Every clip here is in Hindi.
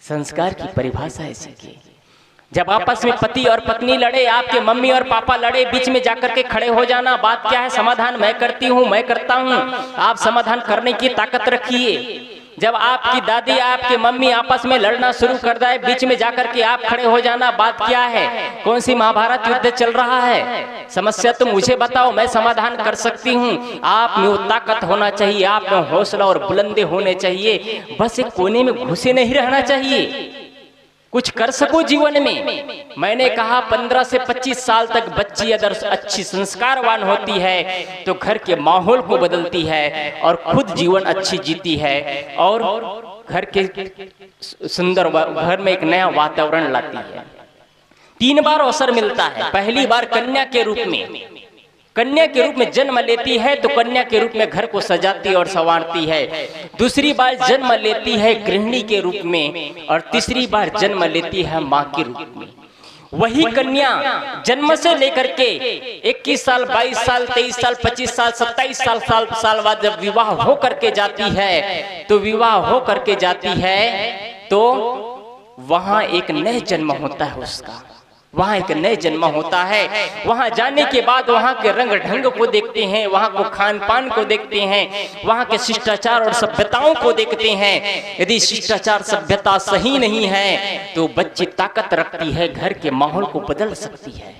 संस्कार की परिभाषा ऐसी की, जब आपस में पति और पत्नी लड़े, आपके मम्मी और पापा लड़े, बीच में जाकर के खड़े हो जाना, बात क्या है, समाधान मैं करती हूँ, मैं करता हूँ, आप समाधान करने की ताकत रखिए। जब आपकी दादी आपके मम्मी आपस में लड़ना शुरू कर दे, बीच में जाकर के आप खड़े हो जाना, बात क्या है, कौन सी महाभारत युद्ध चल रहा है, समस्या तो मुझे बताओ, मैं समाधान कर सकती हूँ। आप में वो ताकत होना चाहिए, आप में हौसला और बुलंदे होने चाहिए, बस एक कोने में घुसे नहीं रहना चाहिए, कुछ कर सको जीवन में। मैंने कहा 15 से 25 साल तक बच्ची अगर अच्छी संस्कारवान होती है तो घर के माहौल को बदलती है और खुद जीवन अच्छी जीती है और घर के सुंदर घर में एक नया वातावरण लाती है। 3 बार अवसर मिलता है। पहली बार कन्या के रूप में, कन्या के रूप में जन्म लेती है तो कन्या के रूप में घर को सजाती और संवारती है। दूसरी बार जन्म लेती है गृहिणी के रूप में और तीसरी बार जन्म लेती है मां के रूप में। वही कन्या जन्म से लेकर के 21 साल, 22 साल, 23 साल, 25 साल, 27 साल बाद जब विवाह हो करके जाती है तो विवाह हो करके जाती है तो वहां एक नए जन्म होता है उसका, वहां एक नए जन्म होता है। वहां जाने के बाद वहां के रंग ढंग को देखते हैं, वहां को खान पान को देखते हैं, वहां के शिष्टाचार और सभ्यताओं को देखते हैं। यदि शिष्टाचार सभ्यता सही नहीं है तो बच्ची ताकत रखती है, घर के माहौल को बदल सकती है।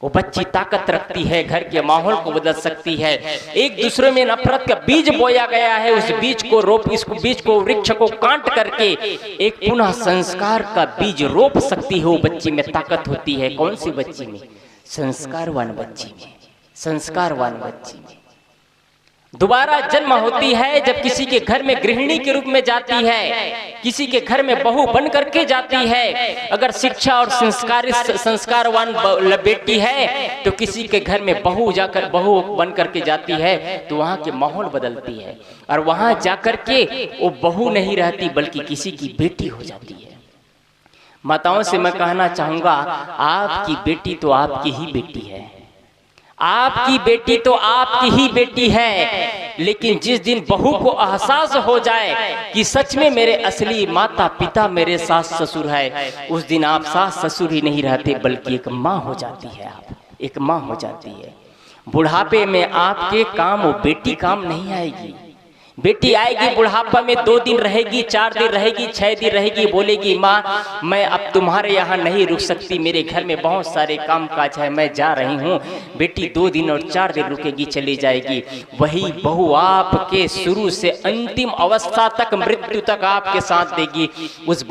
वो बच्ची ताकत रखती है, घर के माहौल को बदल सकती है। एक दूसरे में नफरत का बीज बोया गया है, उस बीज को रोप, इसको बीज को, वृक्ष को काट करके एक पुनः संस्कार का बीज रोप सकती है। वो बच्ची में ताकत होती है। कौन सी बच्ची में? संस्कारवान बच्ची में, संस्कारवान बच्ची में दोबारा जन्म होती है जब किसी के घर में गृहिणी के रूप में जाती है, किसी के घर में बहू बन करके जाती है। अगर शिक्षा और संस्कारवान बेटी है तो किसी के घर में बहू बन करके जाती है तो वहाँ के माहौल बदलती है और वहाँ जाकर के वो बहू नहीं रहती बल्कि किसी की बेटी हो जाती है। माताओं से मैं कहना चाहूंगा, आपकी बेटी तो आपकी ही बेटी है, आपकी बेटी तो आपकी ही बेटी है, लेकिन जिस दिन बहू को एहसास हो जाए कि सच में मेरे असली माता पिता मेरे सास ससुर है, उस दिन आप सास ससुर ही नहीं रहते बल्कि एक माँ हो जाती है। आप एक माँ हो जाती है। बुढ़ापे में आपके काम वो बेटी काम नहीं आएगी। बेटी आएगी बुढ़ापा में, 2 दिन रहेगी, 4 दिन रहेगी, 6 दिन रहेगी, बोलेगी माँ मैं अब तुम्हारे यहाँ नहीं रुक सकती, मेरे घर में बहुत सारे काम काज है, मैं जा रही हूँ। बेटी 2 दिन और 4 दिन रुकेगी, चली जाएगी। वही बहू आपके शुरू से अंतिम अवस्था तक, मृत्यु तक आपके साथ देगी। उस